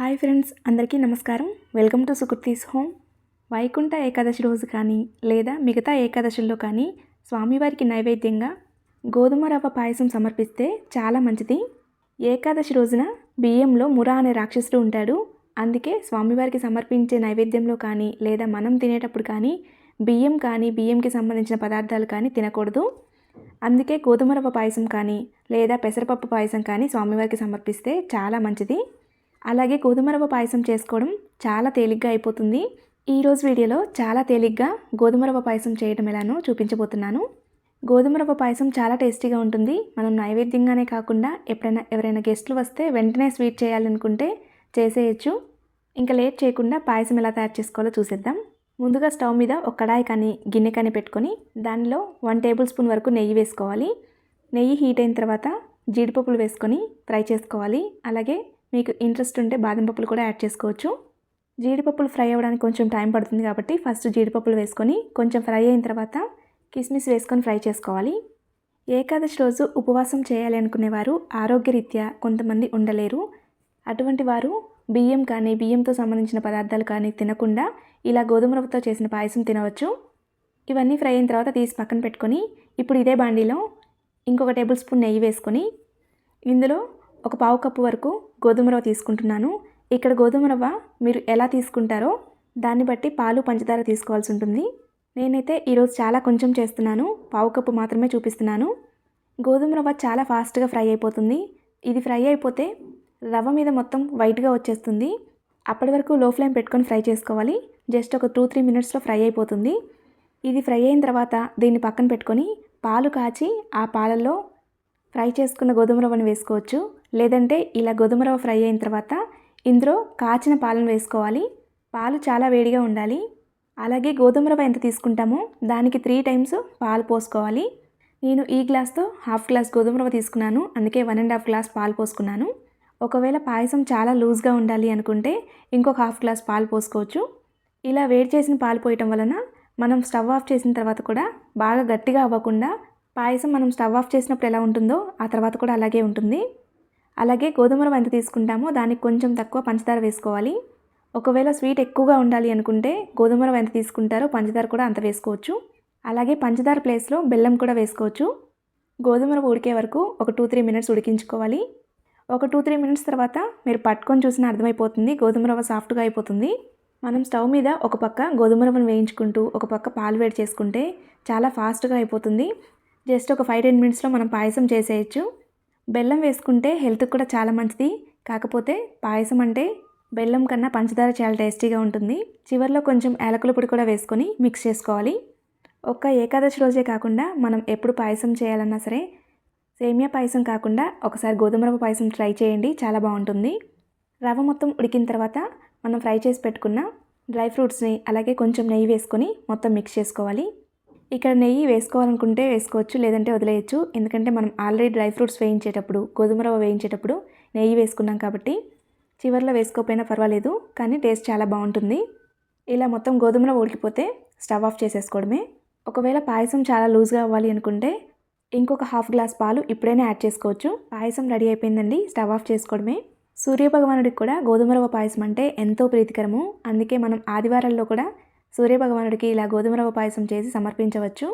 Hi friends, అందరికీ నమస్కారం. Welcome to Sukriti's home. Vaikuntha Ekadashi రోజు కానీ లేదా మిగతా ఏకాదశుల్లో కానీ స్వామివారికి నైవేద్యంగా గోధుమ రవ్వ పాయసం సమర్పిస్తే చాలా మంచిది. ఏకాదశి రోజున బియ్యంలో మురా అనే రాక్షసుడు ఉంటాడు. అందుకే స్వామివారికి సమర్పించే నైవేద్యంలో కానీ లేదా మనం తినేటప్పుడు కానీ బియ్యంకి సంబంధించిన పదార్థాలు కానీ తినకూడదు. అందుకే గోధుమ రవ్వ పాయసం కానీ లేదా పెసరపప్పు పాయసం కానీ స్వామివారికి సమర్పిస్తే చాలా మంచిది. అలాగే గోధుమ రవ్వ పాయసం చేసుకోవడం చాలా తేలిగ్గా అయిపోతుంది. ఈరోజు వీడియోలో చాలా తేలిగ్గా గోధుమ రవ్వ పాయసం చేయడం ఎలానో చూపించబోతున్నాను. గోధుమ రవ్వ పాయసం చాలా టేస్టీగా ఉంటుంది. మనం నైవేద్యంగానే కాకుండా ఎవరైనా గెస్టులు వస్తే వెంటనే స్వీట్ చేయాలనుకుంటే చేసేయచ్చు. ఇంకా లేట్ చేయకుండా పాయసం ఎలా తయారు చేసుకోవాలో చూసేద్దాం. ముందుగా స్టవ్ మీద ఒక కడాయి కానీ గిన్నె కానీ పెట్టుకొని దానిలో 1 టేబుల్ స్పూన్ వరకు నెయ్యి వేసుకోవాలి. నెయ్యి హీట్ అయిన తర్వాత జీడిపప్పులు వేసుకొని ఫ్రై చేసుకోవాలి. అలాగే మీకు ఇంట్రెస్ట్ ఉంటే బాదం పప్పులు కూడా యాడ్ చేసుకోవచ్చు. జీడిపప్పులు ఫ్రై అవ్వడానికి కొంచెం టైం పడుతుంది కాబట్టి ఫస్ట్ జీడిపప్పులు వేసుకొని కొంచెం ఫ్రై అయిన తర్వాత కిస్మిస్ వేసుకొని ఫ్రై చేసుకోవాలి. ఏకాదశి రోజు ఉపవాసం చేయాలి అనుకునేవారు ఆరోగ్యరీత్యా కొంతమంది ఉండలేరు. అటువంటి వారు బియ్యంతో సంబంధించిన పదార్థాలు కానీ తినకుండా ఇలా గోధుమ రవ్వతో చేసిన పాయసం తినవచ్చు. ఇవన్నీ ఫ్రై అయిన తర్వాత తీసి పక్కన పెట్టుకొని ఇప్పుడు ఇదే బాండీలో ఇంకొక టేబుల్ స్పూన్ నెయ్యి వేసుకొని ఇందులో ఒక పావు కప్పు వరకు గోధుమ రవ్వ తీసుకుంటున్నాను. ఇక్కడ గోధుమ రవ్వ మీరు ఎలా తీసుకుంటారో దాన్ని బట్టి పాలు పంచదార తీసుకోవాల్సి ఉంటుంది. నేనైతే ఈరోజు చాలా కొంచెం చేస్తున్నాను, పావు కప్పు మాత్రమే చూపిస్తున్నాను. గోధుమ రవ్వ చాలా ఫాస్ట్గా ఫ్రై అయిపోతుంది. ఇది ఫ్రై అయిపోతే రవ్వ మీద మొత్తం వైట్గా వచ్చేస్తుంది. అప్పటి వరకు లో ఫ్లేమ్ పెట్టుకొని ఫ్రై చేసుకోవాలి. జస్ట్ ఒక 2-3 మినిట్స్లో ఫ్రై అయిపోతుంది. ఇది ఫ్రై అయిన తర్వాత దీన్ని పక్కన పెట్టుకొని పాలు కాచి ఆ పాలల్లో ఫ్రై చేసుకున్న గోధుమ రవ్వను వేసుకోవచ్చు. లేదంటే ఇలా గోధుమ రవ్వ ఫ్రై అయిన తర్వాత ఇందులో కాచిన పాలను వేసుకోవాలి. పాలు చాలా వేడిగా ఉండాలి. అలాగే గోధుమ రవ్వ ఎంత తీసుకుంటామో దానికి 3 టైమ్స్ పాలు పోసుకోవాలి. నేను ఈ గ్లాస్తో హాఫ్ గ్లాస్ గోధుమ రవ్వ తీసుకున్నాను, అందుకే 1.5 గ్లాస్ పాలు పోసుకున్నాను. ఒకవేళ పాయసం చాలా లూజ్గా ఉండాలి అనుకుంటే ఇంకొక హాఫ్ గ్లాస్ పాలు పోసుకోవచ్చు. ఇలా వేడి చేసిన పాలు పోయటం వలన మనం స్టవ్ ఆఫ్ చేసిన తర్వాత కూడా బాగా గట్టిగా అవ్వకుండా పాయసం మనం స్టవ్ ఆఫ్ చేసినప్పుడు ఎలా ఉంటుందో ఆ తర్వాత కూడా అలాగే ఉంటుంది. అలాగే గోధుమ రవ్వ ఎంత తీసుకుంటామో దానికి కొంచెం తక్కువ పంచదార వేసుకోవాలి. ఒకవేళ స్వీట్ ఎక్కువగా ఉండాలి అనుకుంటే గోధుమ రవ్వ ఎంత తీసుకుంటారో పంచదార కూడా అంత వేసుకోవచ్చు. అలాగే పంచదార ప్లేస్లో బెల్లం కూడా వేసుకోవచ్చు. గోధుమ రవ్వ ఉడికే వరకు ఒక 2-3 మినిట్స్ ఉడికించుకోవాలి. ఒక 2-3 మినిట్స్ తర్వాత మీరు పట్టుకొని చూసినా అర్థమైపోతుంది, గోధుమ రవ్వ సాఫ్ట్గా అయిపోతుంది. మనం స్టవ్ మీద ఒక పక్క గోధుమ రవ్వను వేయించుకుంటూ ఒక పక్క పాలు వేడి చేసుకుంటే చాలా ఫాస్ట్గా అయిపోతుంది. జస్ట్ ఒక 5-10 మినిట్స్లో మనం పాయసం చేసేయచ్చు. బెల్లం వేసుకుంటే హెల్త్కి కూడా చాలా మంచిది. కాకపోతే పాయసం అంటే బెల్లం కన్నా పంచదార చాలా టేస్టీగా ఉంటుంది. చివరిలో కొంచెం యాలకుల పొడి కూడా వేసుకొని మిక్స్ చేసుకోవాలి. ఒక్క ఏకాదశి రోజే కాకుండా మనం ఎప్పుడు పాయసం చేయాలన్నా సరే సేమియా పాయసం కాకుండా ఒకసారి గోధుమ రవ్వ పాయసం ట్రై చేయండి, చాలా బాగుంటుంది. రవ్వ మొత్తం ఉడికిన తర్వాత మనం ఫ్రై చేసి పెట్టుకున్న డ్రై ఫ్రూట్స్ని అలాగే కొంచెం నెయ్యి వేసుకొని మొత్తం మిక్స్ చేసుకోవాలి. ఇక్కడ నెయ్యి వేసుకోవాలనుకుంటే వేసుకోవచ్చు, లేదంటే వదిలేయచ్చు. ఎందుకంటే మనం ఆల్రెడీ డ్రై ఫ్రూట్స్ వేయించేటప్పుడు గోధుమ రవ్వ వేయించేటప్పుడు నెయ్యి వేసుకున్నాం కాబట్టి చివరిలో వేసుకోకపోయినా పర్వాలేదు, కానీ టేస్ట్ చాలా బాగుంటుంది. ఇలా మొత్తం గోధుమ రవ్వ ఉడికిపోతే స్టవ్ ఆఫ్ చేసేసుకోవడమే. ఒకవేళ పాయసం చాలా లూజ్గా అవ్వాలి అనుకుంటే ఇంకొక హాఫ్ గ్లాస్ పాలు ఇప్పుడైనా యాడ్ చేసుకోవచ్చు. పాయసం రెడీ అయిపోయిందండి, స్టవ్ ఆఫ్ చేసుకోవడమే. సూర్యభగవానుడికి కూడా గోధుమ రవ్వ పాయసం అంటే ఎంతో ప్రీతికరము. అందుకే మనం ఆదివారాల్లో కూడా సూర్యభగవానుడికి ఇలా గోధుమ రవ్వ పాయసం చేసి సమర్పించవచ్చు.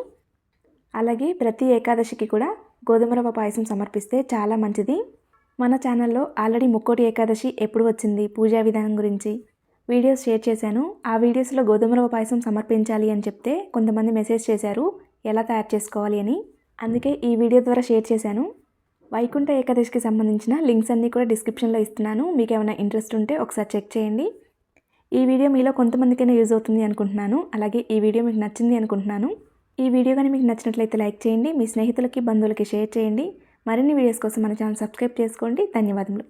అలాగే ప్రతి ఏకాదశికి కూడా గోధుమ రవ్వ పాయసం సమర్పిస్తే చాలా మంచిది. మన ఛానల్లో ఆల్రెడీ ముక్కోటి ఏకాదశి ఎప్పుడు వచ్చింది, పూజా విధానం గురించి వీడియోస్ షేర్ చేశాను. ఆ వీడియోస్లో గోధుమ రవ్వ పాయసం సమర్పించాలి అని చెప్తే కొంతమంది మెసేజ్ చేశారు ఎలా తయారు చేసుకోవాలి అని. అందుకే ఈ వీడియో ద్వారా షేర్ చేశాను. వైకుంఠ ఏకాదశికి సంబంధించిన లింక్స్ అన్నీ కూడా డిస్క్రిప్షన్లో ఇస్తున్నాను. మీకు ఏమైనా ఇంట్రెస్ట్ ఉంటే ఒకసారి చెక్ చేయండి. ఈ వీడియో మీలో కొంతమందికైనా యూజ్ అవుతుంది అనుకుంటున్నాను. అలాగే ఈ వీడియో మీకు నచ్చింది అనుకుంటున్నాను. ఈ వీడియో కానీ మీకు నచ్చినట్లయితే లైక్ చేయండి, మీ స్నేహితులకి బంధువులకి షేర్ చేయండి. మరిన్ని వీడియోస్ కోసం మన ఛానల్ సబ్స్క్రైబ్ చేసుకోండి. ధన్యవాదములు.